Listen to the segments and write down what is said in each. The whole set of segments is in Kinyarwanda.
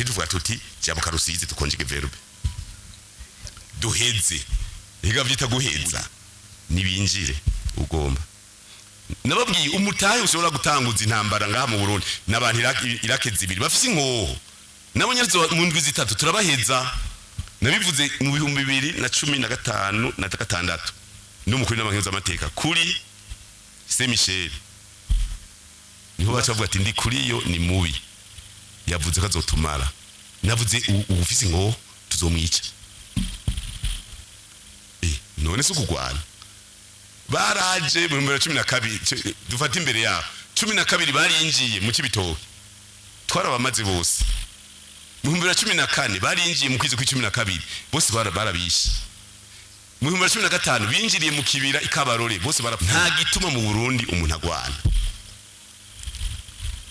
tuvuga tuti jabuka Rusizi tukonjige verbe duheze higa vyita guheza nibinjire ugomba nababwiye umutahe ushobora gutanguza intambara ngaha mu Burundi n'abantu Irake zibiri bafise inkoho nabonyezo mu ndwi zitatu turabaheza nabivuze mu 2015 na 16 n'umukuru n'abahinza amateka kuri Saint Michel niho bacavuga ati ndi kuri yo ni mubi yavuze ko azotumara navuze ufise inkoho tuzomwica none se kugwana baraje mu 2012 dufata imbere yabo 12 barinjiye mu Kibitoke twarabamaze bose mu 2014 barinjiye mu kwizi kwa12 bose barabishe mu 2015 binjiriye mu kibira ikabarore bose nta gituma mu Burundi umuntu agwana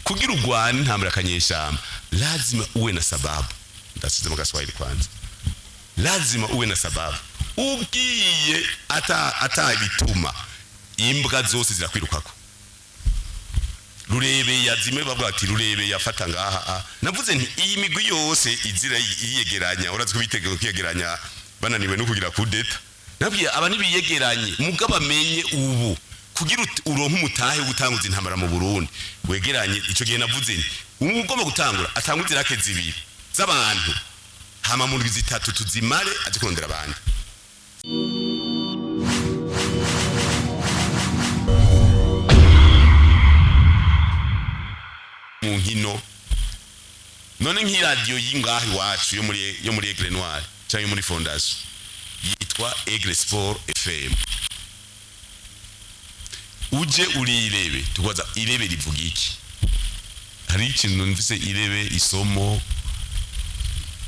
kugira ugwana ntambara kanyeshamba lazima uwe na sababu ndasize mu Gaswahili kwanza lazima uwe na sababu ugiye ata bituma imbwa zose zirakwirukako Rurebe yazime bavuga ati Rurebe yafata ngaha navuze nti iyi migwi yose izira yiyegeranya urazi kubitegeka kwiyegeranya bananiwe no kugira kudeta nabwiye abantu biyegeranye mugaba amenye ubu kugira uronka umutahe gutanguza intambara mu Burundi wegeranye ico gihe navuze nti ugomba gutangura atanguza Irake zibiri z'abantu hama mu ndwi zitatu tuzimare aje kurondera abandi mu nkino none nk'iradio y'ingahi wacu yo muri Aigle Noir cyangwa muri Fondation yitwa Aigle Sport FM uje uri Irebe tukoza Irebe rivuga iki hari ikintu mvise Irebe isomo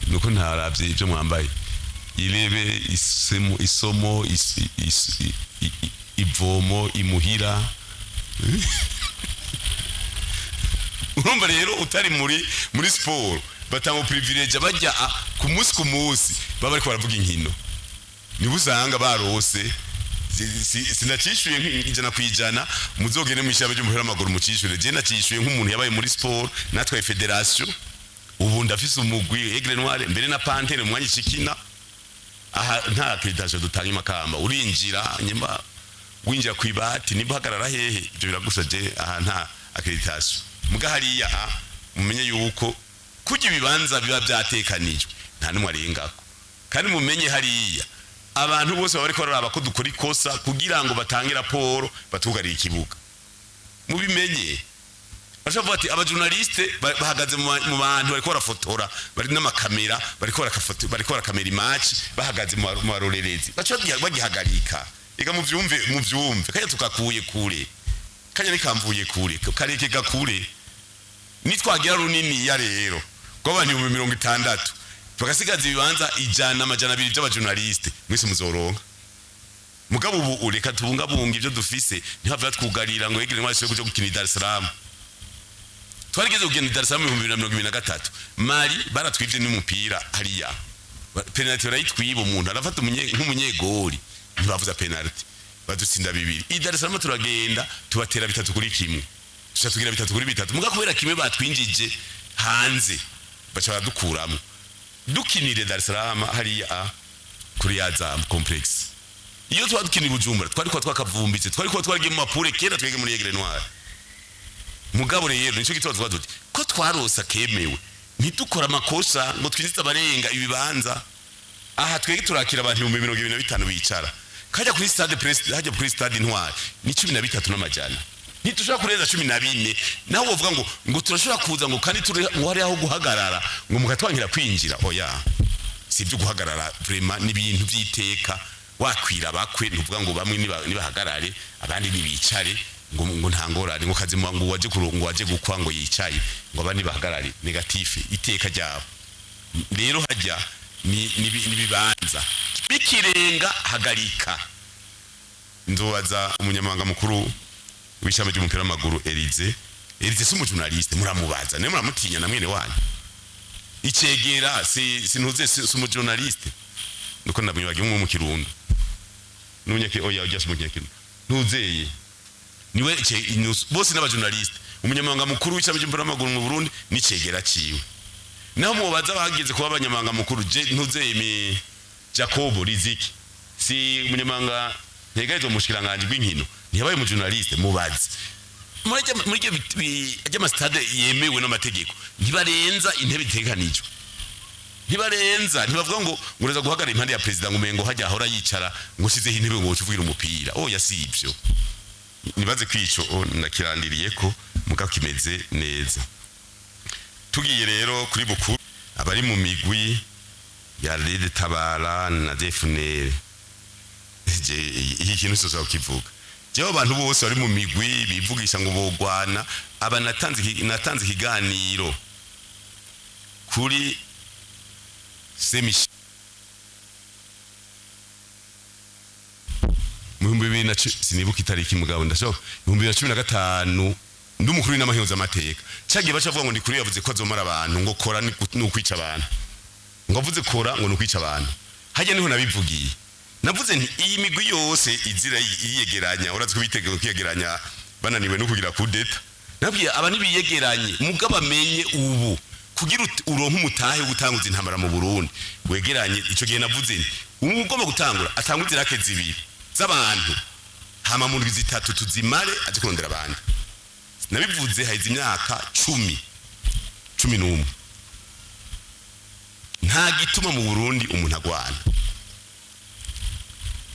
nuko ntaravye ibyo mwambaye Irebe isomo ivomo imuhira urumva rero utari muri sport batamu privilege bajya ku munsi baba ariko baravuga inkino nibuzanga barose sinacishuye ijana kwijana muzogene mu ishyamba ry'umupira w'amaguru mucishure je nacishuye nk'umuntu yabaye muri sport natwaye federation ubu ndafise umugwi Aigle Noir mbere na Panthère mu mwanya cikina aha nta accreditation dutanga imakamba urinjira nyimba winjira kwibati nibahagarara hehe ibyo biragusaje aha nta accreditation muga hariya mumenye yuko kujya ibibanza biba byatekanijwe nta numwe arengako kandi mumenye hariya abantu bose bari koraba ko dukora ikosa kugira ngo batange raporo batugarira ikibuga mubimenye bashavuga ati abajournaliste bahagaze mu bantu bari korafotora bari n'amakamera bari kora kamera match bahagaze mu barorerezi bagihagarika ega muvyumve kanya tukakuye kure kanya nikamvuye kure kareke gakure nitwagira runini ya rero kw'abantu 60 bagasigaza ibibanza ijana amajana 2 by'abajournaliste mwese muzoronka mugabo ubu ureka tubungabunga ibyo dufise ntihava twugarira ngo Aigle Noir cyo gukina Dar es Salaam twarigeze kugenda Dar es Salaam 2023 Mali baratwivye n'umupira hariya penalty barayitwiba umuntu arafata nk'umunyegori ntibavuza penalty badutsinda 2 Dar es Salaam turagenda tubatera 3-1 tugira 3-3 muga kubera kimwe batwinjije hanze bacha badukuramo dukinire Dar es Salaam hariya kuri Azam complex iyo twadukinira Bujumbura twariko twakavumbitse twariko twagiye mu mapure kera twege muri Aigle Noir mugabo rero nico gitozwa duti ko twarosa kemewe ntidukora amakosa ngo twinjiza abarenga ibibanza aha twege turakira abantu 125 bicara kajya kuri stade press hajya kuri stade Intwari ni 13 n'amajana ntitushaka kureza 14 naho uvuga ngo turashobora kuza ngo kandi turi hari aho guhagarara ngo mukatwangira kwinjira oya sibyo guhagarara vraiment n'ibintu byiteka wakwira bakwe ntuvuga ngo bamwe nibahagarare abandi nibicare ngo ntangorane ngo kazima ngo waje gukwa ngo yicaye ngo abandi bahagarare negative iteka ryabo rero hajya ni bibanza bikirenga hagarika nzobaza umunyamanga mukuru w'ishami ry'umupira w'amaguru Elize si umujournaliste muramubaza ne muramutinya na mwene wanyu icegera sintuze si umujournaliste nuko nabwiye mu Kirundo nunyeke oya ujya mu Kirundo ntuzeye niwe bose n'abajournaliste umunyamanga mukuru w'ishami ry'umupira w'amaguru mu Burundi n'icegera ciwe naho mubaza bageze kuba abanyamanga mukuru ntuze imi Jacobo Riziki si umunyamanga ntegaje umushikiranganje rw'inkino ntiyabaye mu journaliste mubazi muri ajya amastade yemewe n'amategeko ntibarenza intebe iteganijwe ntibavuga ngo ngureza guhagarara impande ya president ngo umengo hajya ahora yicara ngo sizeho intebe ngo uvugira umupira yasivyo nibaze kwico nakirandiriye ko mugakimeze neza tugiye rero kuri bukuru abari mu migwi ya Rede Tabara na Defunere iki kintu soza ukivuga jewe abantu bose bari mu migwi bivugisha ngo bogwana aba natanze ikiganiro kuri Semish sinibuka itariki mugabo ndashaka 2015 ndumukuru n'amahinzo amateka cyagiye bacavuga ngo ndi kuri yavuze ko azomara abantu ngo kora n'ukwica abantu ngo avuze kora ngo n'ukwica abantu hajya niho nabivugiye navuze nti iyi migwi yose izira yiyegeranya urazi kubitegeka kwiyegeranya bananiwe no kugira kudeta nabwiye abani biyegeranye mugabo amenye ubu kugira uronka umutahe gutanguza intambara mu Burundi wegeranye ico gihe navuze nti ugomba gutangura atanguza irake zibiri z'abantu hama mu ndwi zitatu tuzimare aje kurondera abantu nabivuze haize imyaka 11 nta gituma mu Burundi umuntu agwana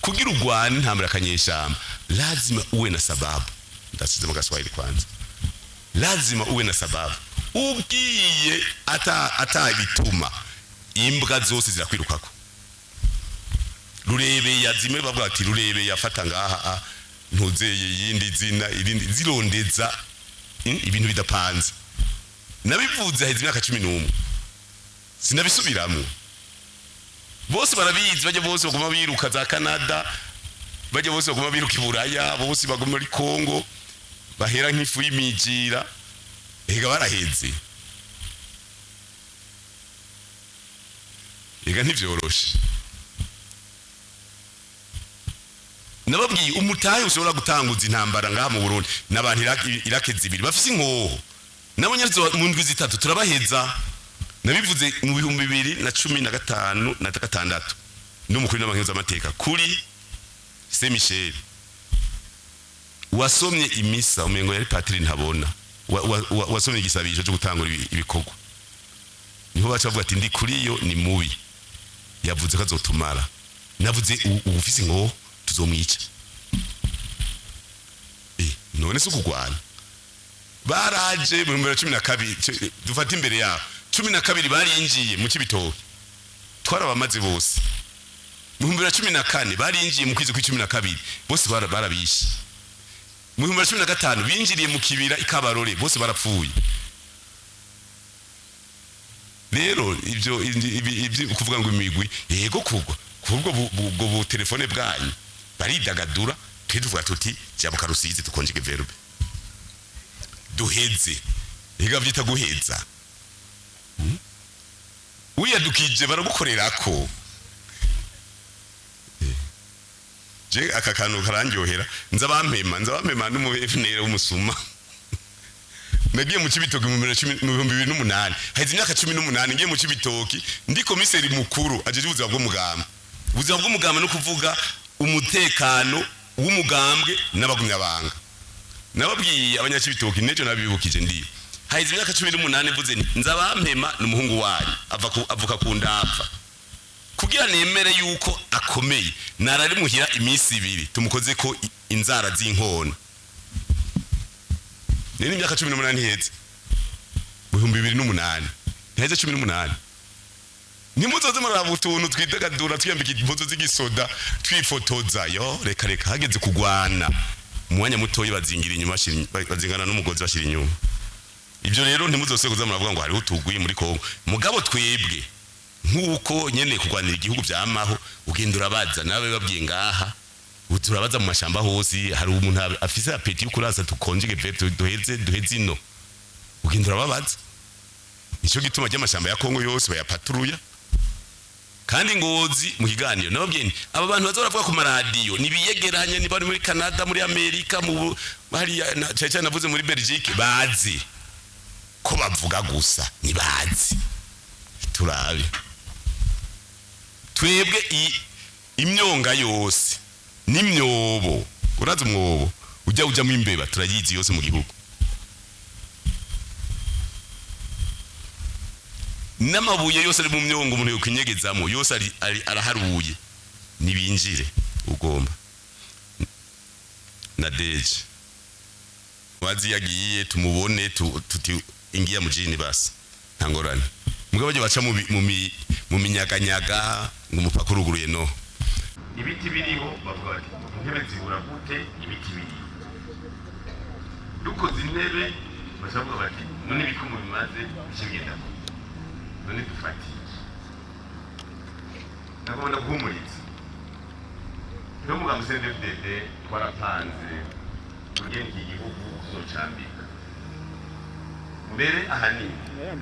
kugira ugwana intambara kanyeshamba lazima uwe na sababu ndasize mu Gaswahili kwanza lazima uwe na sababu ugiye ata bituma imbwa zose zirakwirukako Rurebe yazime bavuga ati Rurebe yafata ngaha ntuzeye yindi zina irindi zirondeza ibintu bidapanze nabivuze haize imyaka 11 sinabisubiramo bose barabizi bajya bose baguma biruka za Canada bajya bose baguma biruka iburaya bose baguma muri Kongo bahera nk'ifu y'imijira ega baraheze ega ntivyoroshe nababwiye umutahe ushobora gutanguza intambara ngaha mu Burundi n'abantu irake zibiri bafise inkoho nabonyezo mu ndwi zitatu turabaheza nabivuze mu 2015 na 16 n'umukuru n'amahinzo amateka kuri Saint Michel wasomye imisa umengo yari Patrick Ntabona wasomye igisabisho cyo gutangura ibikorwa niho bacavuga ati ndi kuri yo ni mubi yavuze ko azotumara navuze ufise ngo tuzomwica none se kugwana baraje mu 2012 dufata imbere yabo 12 barinjiye mu Kibitoke twarabamaze bose mu 2014 barinjiye mu kwizo kwa12 bose barabishe mu 2015 binjiriye mu kibira ikabarore bose barapfuye rero ivyo kuvuga ngo imigwi yego kugwa kubwo bu telefone bwanyu baridagadura tuvuga tuti cyabuka Rusizi tukonjige verbe duheze ega vyita guheza uyadukije baragukorerako je aka kantu karangyohera nzabampema n'umu FNL w'umusuma nagiye mu Kibitoki mu 2008 haize imyaka 18 ngiye mu Kibitoki ndi komiseri mukuru ajeje ubuzima bw'umugambwe no kuvuga umutekano w'umugambwe n'abagumyabanga nababwiye abanyakibitoki nejo nabibukije ndi haize imyaka 18 mvuze nzabampema n'umuhungu wanyu avuka ku ndapfa kugira nemere yuko akomeye narari muhira iminsi 2 tumukoze ko inzara z'inkona nini imyaka 18 heze mu 2008 heze 18 nimuzoze muraba utuntu twidagadura twiyambika impuzu z'igisoda twifotoza yo reka hageze kugwana umwanya mutoyi bazingira inyuma bazingana n'umugozi bashira inyuma ibyo rero ntimuzose kuza muravuga ngo hari utugwi muri Kongo mugabo twebwe nkuko nyene kugwanira igihugu byamaho ugendura baza nawe babwiye ngaha uturabaza mu mashamba hose hari umuntu afise apeti y'ukurasa tukonjige veto duheze ino ugendura babaza nicyo gituma cy'amashamba ya Kongo yose bayapaturuya kandi Ngozi mu kiganiro nababwiye aba bantu bazoravuga ku maradiyo nibiyegeranye ni bari muri Canada muri Amerika mu hari cyane navuze muri Belgique bazi ko bavuga gusa ni bazi turabe twebwe imyonga yose n'imyobo uraza umwobo ujya mu imbeba turayizi yose mu gihugu n'amabuye yose ari mu myongo umuntu yokinyegezamo yose araharuye nibinjire ugomba na deje wazi yagiye tumubone tuti ingiya mujini basi ntangorane mugabo byo baca mu minyaganyaga ngo umupaka uruguruye no ibiti biriho bavuga bati intebe zibura gute ibiti biriho dukoze intebe bavuga bati none bikomo bimaze kigenda none dufati nagomba guhumuriza no mugambo CNDD twarapanze kugena iki gihugu kuzocambika mbere ahanini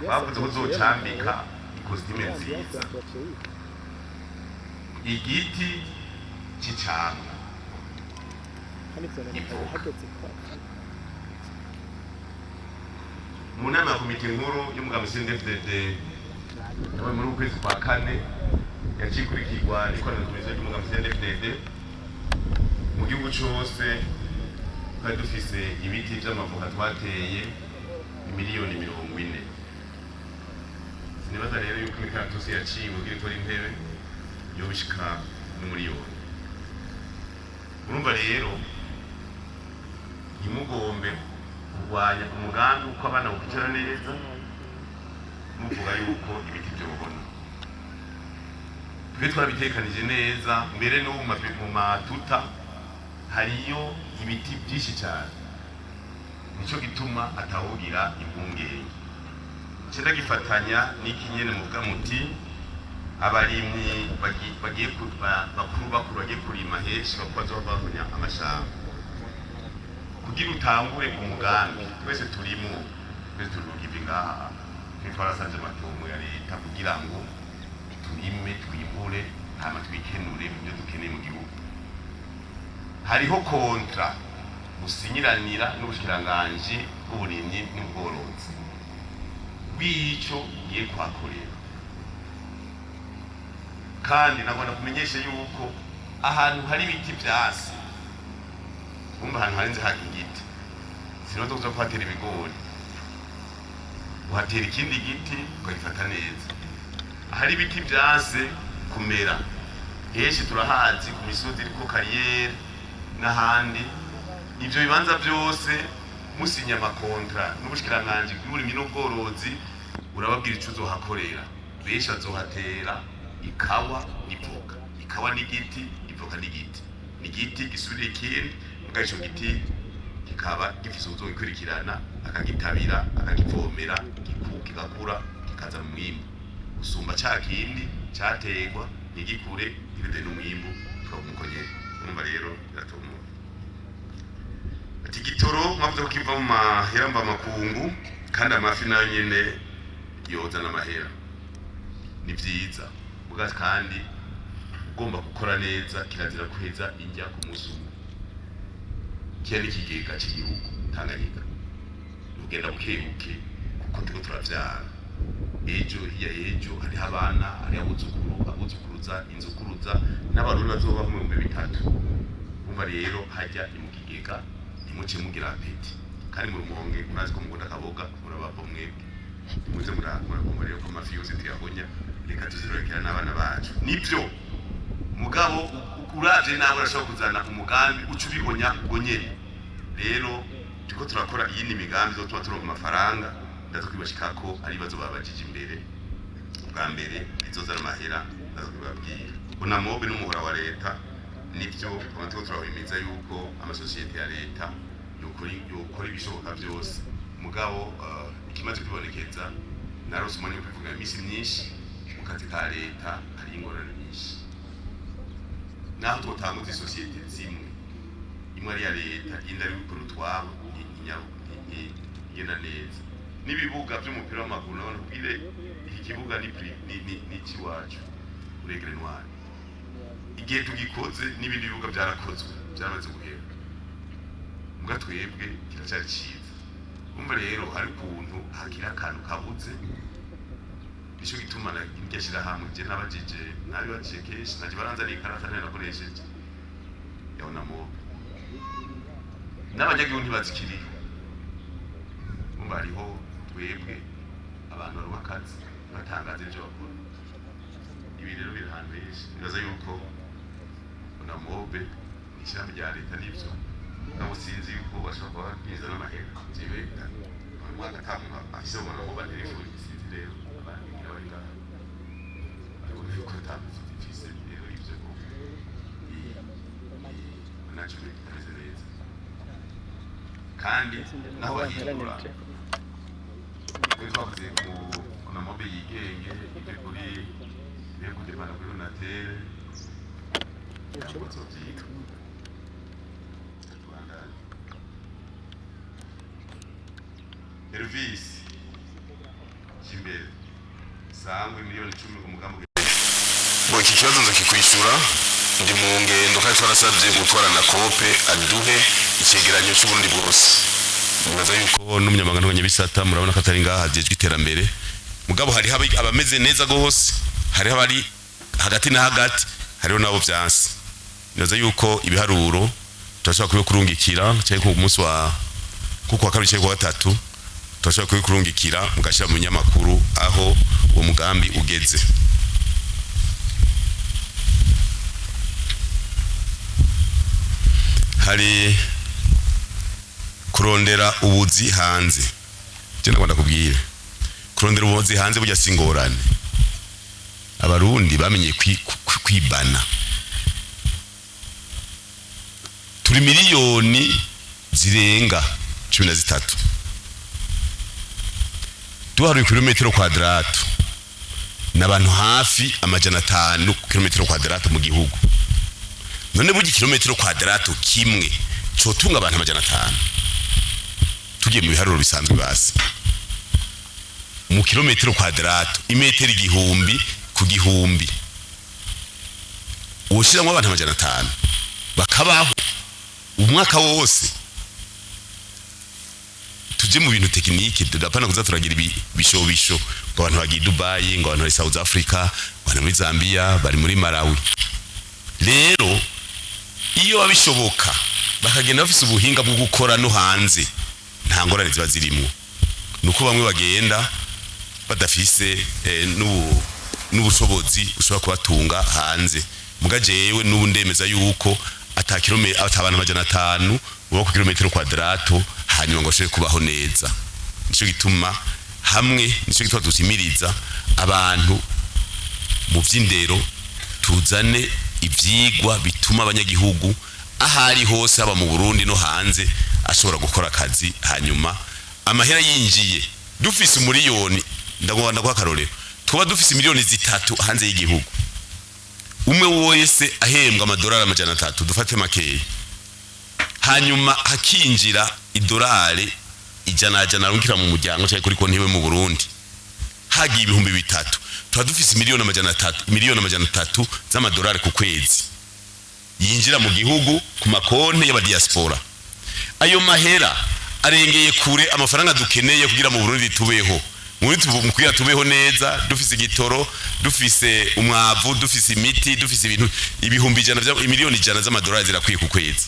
bavuze kuzocambika ikositime nziza igiti cy'icanga mu nama ya komite nkuru y'umugambo CNDD yabaye muri ukwezi kwa kane yacikurikirwa n'ikoraniro ry'umugambo CNDD mu gihugu cyose twari dufise ibiti by'amavoka twateye miliyoni 40. Sinibaza rero yuko imikaratusi yaciwe kugira ikora intebe yoshika n'umuriyoni. Urumva rero nimugombe kurwanya umugambi uko abana bakwicara neza muvuga yuko ibiti byobona twe twabitekanije neza mbere no mu matuta hariyo ibiti byinshi cyane nico gituma atawugira impungenge cyenda gifatanya n'ikinyene muvuga muti abarimyi bagiye bakuru bagiye kurima heshi bakwazo bavunya amashamba kugira utangure umugambi twese turimo twese turugive ngaha twarasanze amatungo ya leta kugira ngo turime twimbure hama twikenure ibyo dukeneye mu gihugu hariho kontra gusinyiranira n'ubushikiranganje bw'uburimyi n'ubworozi bw'icyo giye kwakorera kandi nagomba kumenyesha yuko ahantu hari ibiti byasi umva ahantu harenze hari igiti sinozo kuza kuhatera ibigori uhatera ikindi giti ukagifata neza hari ibiti byase kumera henshi turahazi ku misozi iriko kariyeri n'ahandi ivyo bibanza byose musinya amakontra n'ubushikiranganje bw'uburimyi n'ubworozi urababwira ico uzohakorera benshi azohatera ikawa n'ivoka ikawa n'igiti ivoka n'igiti n'igiti gisubire ikindi muga ico giti kikaba gifise uzogikurikirana akagitabira akagivomera kigakura kikaza mu mwimbu usumba ca kindi categwa nigikure ibide n'umwimbu twamukonyeye umva rero biratuma ati gitoro mwavuze ko kiva mu mahera mba makungu kandi amafi nayo nyene yoza n'amahera ni vyiza bugazi kandi ugomba gukora neza kirazira kweza injya ku musumu cyari kigega cy'igihugu Tanganyika ugenda bukebuke kuko tuko turavyara ejo ya ejo hari abana hari abuzukuruza inzukuruza n'abarundi bazoba mu 3 umva rero hajya mu kigega nimuce mugira apeti kandi mu rumonge murazi ko mugunda kaboga murabava mwebwe muze murakomba rero ko amafi yose tuyagonya reka tuzirekera n'abana bacu nibyo mugabo ukuraje nawe urashobora kuzana umugambi ucubigonya gonyene rero tuko turakora iyi ni migambi zo tuba turonka amafaranga ndazo kwibashika ko ari bazo babajije imbere bwa mbere izozana amahera ndazo kwibabwira unamobe n'umuhora wa leta nivyo tuko turahimiza yuko amasosiyete ya leta yokora ibishoboka byose mugabo ikimaze kwibonekeza narose umwanya wo kuvuga imisi myinshi mu kazi ka leta hari ingorane nyinshi naho twotanguza isosiyete zimwe imwe ari ya leta indi ari gukora utwabo igenda neza n'ibibuga by'umupira w'amaguru nabona ubwire iki kibuga ni kiwacu uregere ntwari igihe tugikoze n'ibindi bibuga byarakozwe byaramaze guhera mbwa twebwe kiracyari cyiza umva rero hari ukuntu hakira akantu kabuze nico gituma nigashira hamwe je nabajije nabi baje keshi naje baranza ari karata nene nakoresheje yabona mo n'abanyagihugu ntibazikiriye bariho twebwe abantu barubakazi batangaza ibyo bakora ibi rero birahanbesha bibaza yuko na mobe n'ishyamba rya leta n'ibyo nabo sinzi yuko bashobora kuba biza n'amahera jewe mu mwaka tamwe afise ubona ko baterefone sinzi rero abandi bari ngaha ariko yuko tamufise rero ibyo ko naco bitameze neza kandi naho bahindura twavuze kuna mobe yigenge ije kuri kudemana kuri Onatel Elvis Kimbere sangwe miliyoni 10 ku mugambo bo iki kibazo nzo kikwishura ndi mu ngendo kandi twarasabye gukora na kope aduhe icegeranyo cy'uburundi bwose mugaza yuko n'umunyamaganga n'abanyabisata murabona ko atari ngaha hajejwe iterambere mugabo hari abameze neza gose hari abari hagati na hagati hariho nabo byansi naza yuko ibiharuro turashaka kurungikira cyane ku munsi wa kuko wa kabiri cyane ku gatatu turashaka kurungikira mugashira mu nyamakuru aho uwo mugambi ugeze hari kurondera ubuzi hanze je nakwanda kubwira kurondera ubuzi hanze burya singorane abarundi bamenye kwibana turi miliyoni zirenga 13 duharuye kilometero kwadrato n'abantu hafi amajana 5 kilometero kwadrato mu gihugu none bugi kilometero kwadrato kimwe cotunga abantu amajana 5 tugiye mu biharuro bisanzwe basi mu kilometero kwadrato imetero igihumbi ku gihumbi ushiramo abantu amajana 5 bakabaho umwaka wose tuje mu bintu tekinike tudapana kuza turagira ibishobisho ngo abantu bagiye Dubai ngo abantu bari South Africa abantu muri Zambia bari muri Malawi rero iyo babishoboka bakagenda bafise ubuhinga bwo gukora no hanze nta ngorane ziba zirimo nuko bamwe bagenda badafise n'ubushobozi ushobora kubatunga hanze mugaje yewe n'ubu ndemeza yuko atabana amajana 5 uba ku kilometero kwadrato hanyuma ngo ashobore kubaho neza nico gituma hamwe nico gituma dusimiriza abantu mu vy'indero tuzane ivyigwa bituma abanyagihugu ahari hose aba mu Burundi no hanze ashobora gukora akazi hanyuma amahera yinjiye dufise umuriyoni ndagomba kwa karorero tuba dufise miliyoni 3 hanze y'igihugu umwe wese ahembwa amadolari amajana 3 dufate makeyi hanyuma hakinjira idolari ijana runkira mu muryango cyane kuri konti iwe mu Burundi hagiye ibihumbi 3 tuba dufise miliyoni amajana 3 z'amadolari ku kwezi yinjira mu gihugu ku makonti y'aba diaspora ayo mahera arengeye kure amafaranga dukeneye kugira mu Burundi tubeho mu kugira tubeho neza dufise igitoro dufise umwavu dufise imiti dufise ibintu ibihumbi miliyoni 100 z'amadolari zirakwiye ku kwezi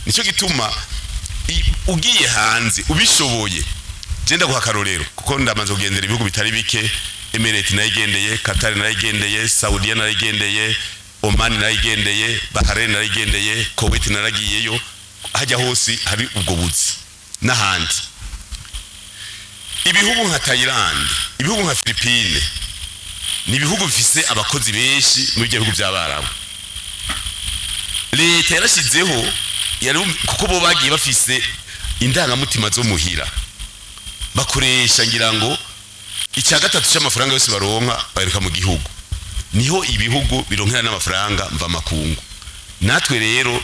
nico gituma ugiye hanze ubishoboye genda guha karorero kuko ndamaze kugendera ibihugu bitari bike Emirates nayigendeye Qatar nayigendeye Saudi nayigendeye Oman nayigendeye Bahrain nayigendeye Kuwait naragiyeyo hajya hose hari ubwo buzi n'ahandi ibihugu nka Thailand ibihugu nka Philippines ni ibihugu bifise abakozi benshi mu bihugu by'abarabu leta yarashizeho kuko bo bagiye bafise indangamutima zo muhira bakoresha ngira ngo icya gatatu cy'amafaranga yose baronka baheruka mu gihugu niho ibihugu bironkera n'amafaranga mva makungu natwe rero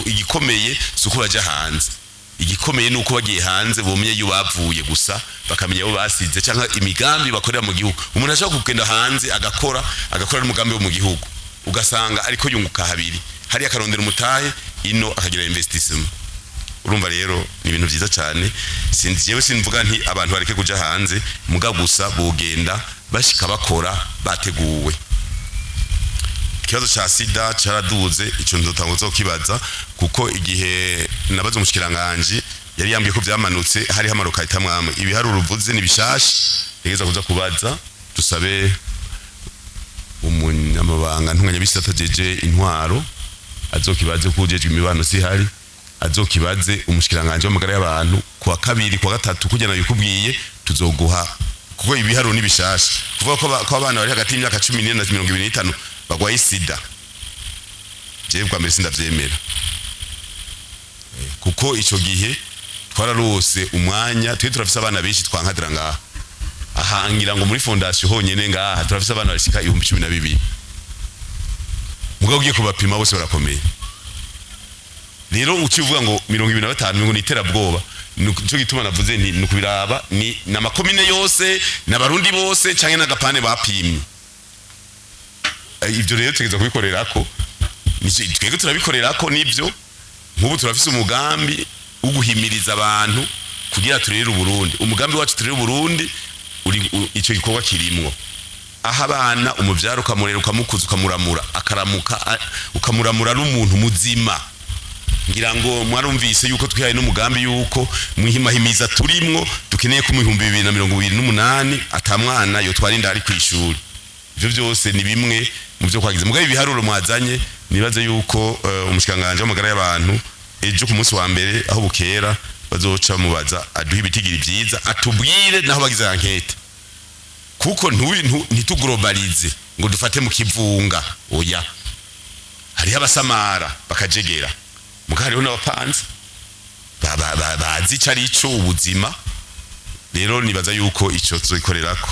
igikomeye suko baje hanze igikomeye nuko bagiye hanze bomenye yubavuye gusa bakamenya bo basize cyangwa imigambi bakorera mu gihugu umuntu ashaka kugenda hanze agakora n'umugambi wo mu gihugu ugasanga ariko yunguka habiri hari akarondera umutahe ino akagira investissement urumva rero ni ibintu byiza cyane jewe simvuga nti abantu bareke kuja hanze muga gusa bogenda bashika bakora bateguwe. Ikibazo cha sida caraduze ico ndotanguzo kibaza kuko igihe nabaze umushikiranganje yari yambwiye ko byamanutse hari hamaruka itamwamwe ibiharuro uvuze ni bishashi yegeza kuza kubaza dusabe umunyamabanga ntunganya bisata jeje intwaro azokibaze kujeje imibano sihari azokibaze umushikiranganje w'amagara y'abantu kuwa kabiri kuwa gatatu kujya nabikubwiye tuzoguha kuko ibiharuro ni bishashi kuvuga ko abana bari hagati y'imyaka 14 na 25 bagwaye sida je bwa mbere sindavyemera kuko ico gihe twararose umwanya twe turafise abana benshi twankadira ngaha ahangira ngo muri fondation honyene ngaha turafise abana bashika 12,000 mugabo ugiye kubapima bose barakomeye rero ukivuga ngo 25 ngo nitera bwoba nico gituma navuze nti nukubiraba ni namakomine yose n'abarundi bose canke n'agapane bapimye ivyo rero tegeza kubikorerako twege turabikorerako nivyo nk'ubu turafise umugambi uguhimiriza abantu kugira turere Burundi umugambi wacu turere Burundi ico gikorwa kirimwo aha abana umuvyaro ukamurera ukamukuza ukamuramura akaramuka ukamuramura n'umuntu muzima ngira ngo mwarumvise yuko twihaye n'umugambi yuko mwihimahimiza turimwo dukeneye ku 2028 atamwana yo twarinda ari kwishuri ivyo byose ni bimwe mu byo kwagiza mugabe ibiharuro mwazanye nibaze yuko umushikanganje w'amagara y'abantu ejo ku munsi wa mbere aho bukera bazoca mubaza aduha ibitigiri byiza atubwire naho bagize enquete kuko ntituglobalize ngo dufate mu kivunga oya hari abasamara bakajegera mugari ho n'abapanze bazi carico ubuzima rero nibaza yuko ico tuzikorerako.